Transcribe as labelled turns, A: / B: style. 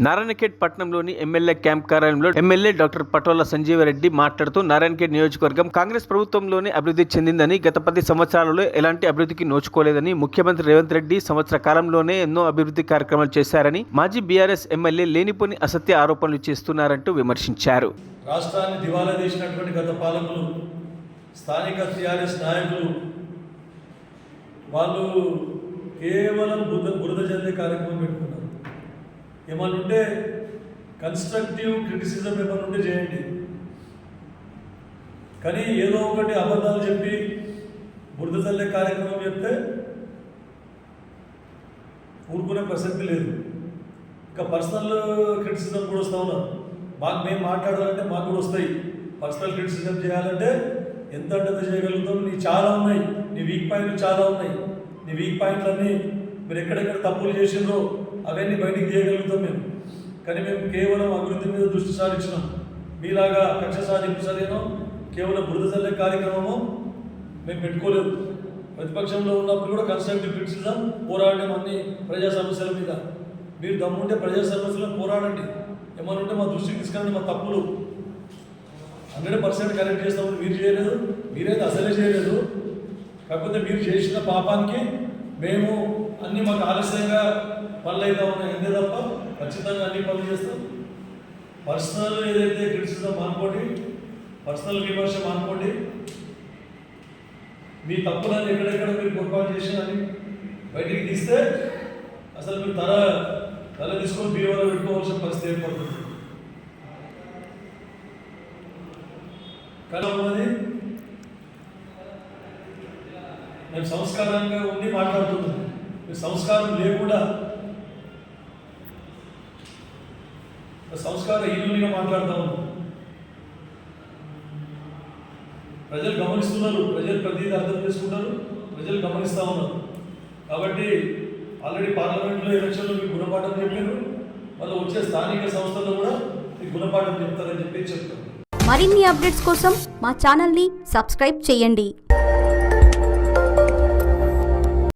A: నారాయణఖేడ్ పట్టణంలోని MLA camp కార్యాలయంలో MLA doctor patola Sanjeeva Reddy మాట్లాడుతూ నారాయణఖేడ్ నియోజకవర్గం కాంగ్రెస్ ప్రభుత్వంలోనే అభివృద్ధి చెందిందని, గత 10 సంవత్సరాలలో ఎలాంటి అభివృద్ధికి నోచుకోలేదని, ముఖ్యమంత్రి రేవంత్ రెడ్డి సంవత్సర కాలంలోనే ఎన్నో అభివృద్ధి కార్యక్రమాలు చేశారని, మాజీ బీఆర్ఎస్ ఎమ్మెల్యే లేనిపోని అసత్య ఆరోపణలు చేస్తున్నారంటూ విమర్శించారు.
B: రాష్ట్రాన్ని దివాలా తీసినటువంటి గత పాలకులు, స్థానిక టీఆర్ఎస్ నాయకులు వాళ్ళు కేవలం బురద జల్లే కార్యక్రమం పెట్టుకున్నారు. ఏమనుంటే కన్స్ట్రక్టివ్ క్రిటిసిజం ఏమనుంటే చేయండి, కానీ ఏదో ఒకటి అబద్ధాలు చెప్పి బురద జల్లే కార్యక్రమం చెప్తే ఊరుకునే ప్రసక్తి లేదు. ఇంకా పర్సనల్ క్రిటిసిజం కూడా వస్తూ ఉన్నాం. మాకు మేము మాట్లాడాలంటే మాకు కూడా వస్తాయి. పర్సనల్ క్రిటిసిజం చేయాలంటే ఎంత అంటే చేయగలుగుతాం. నీ చాలా ఉన్నాయి, నీ వీక్ పాయింట్లు చాలా ఉన్నాయి. నీ వీక్ పాయింట్లన్నీ మీరు ఎక్కడెక్కడ తప్పులు చేసిండ్రో అవన్నీ బయటికి తీయగలుగుతాం మేము. కానీ మేము కేవలం అభివృద్ధి మీద దృష్టి సారించినాం. మీలాగా కక్ష సాధింపు సరేనో కేవలం బురద చల్లే కార్యక్రమము మేము పెట్టుకోలేదు. ప్రతిపక్షంలో ఉన్నప్పుడు కూడా కన్స్ట్రక్టివ్ క్రిటిసిజం పోరాడడం అన్ని ప్రజా సమస్యల మీద. మీరు దమ్ముంటే ప్రజా సమస్యలను పోరాడండి. ఏమనుంటే మా దృష్టికి తీసుకురండి. మా తప్పులు 100% కరెక్ట్ చేస్తామని మీరు చేయలేదు, మీరైతే అసలే చేయలేదు. కాకపోతే మీరు చేసిన పాపానికి మేము అన్నీ మాకు ఆలస్యంగా పనులు అవుతా ఉన్నాయి అంతే తప్ప ఖచ్చితంగా అన్ని పనులు చేస్తాం. పర్సనల్ ఏదైతే క్రిటిసిజం మానుకోండి, పర్సనల్ విమర్శ మానుకోండి. మీ తప్పులని ఎక్కడెక్కడ మీరు పొరపాటు చేసినని బయటికి తీస్తే అసలు మీరు తల తీసుకొని బీరువాలో పెట్టుకోవాల్సిన పరిస్థితి ఏర్పడుతుంది. కానీ మేము సంస్కారంగా ఉండి మాట్లాడుతున్నాం. మీరు సంస్కారం లేకుండా సంస్కారహీనునిగా మాట్లాడుతూ ఉన్నాం. ప్రజలు గమనిస్తున్నారు, ప్రజలు ప్రతిదీ అర్థం చేసుకుంటారు, ప్రజలు గమనిస్తూ ఉన్నారు. కాబట్టి ఆల్రెడీ పార్లమెంట్లో ఎలక్షన్లో మీకు గుణపాఠం చెప్పారు, మళ్ళీ వచ్చే స్థానిక సంస్థల్లో కూడా మీకు గుణపాఠం చెప్తారని చెప్పి చెప్తారు.
C: మరిన్ని అప్డేట్స్ కోసం మా ఛానల్ని సబ్స్క్రైబ్ చేయండి.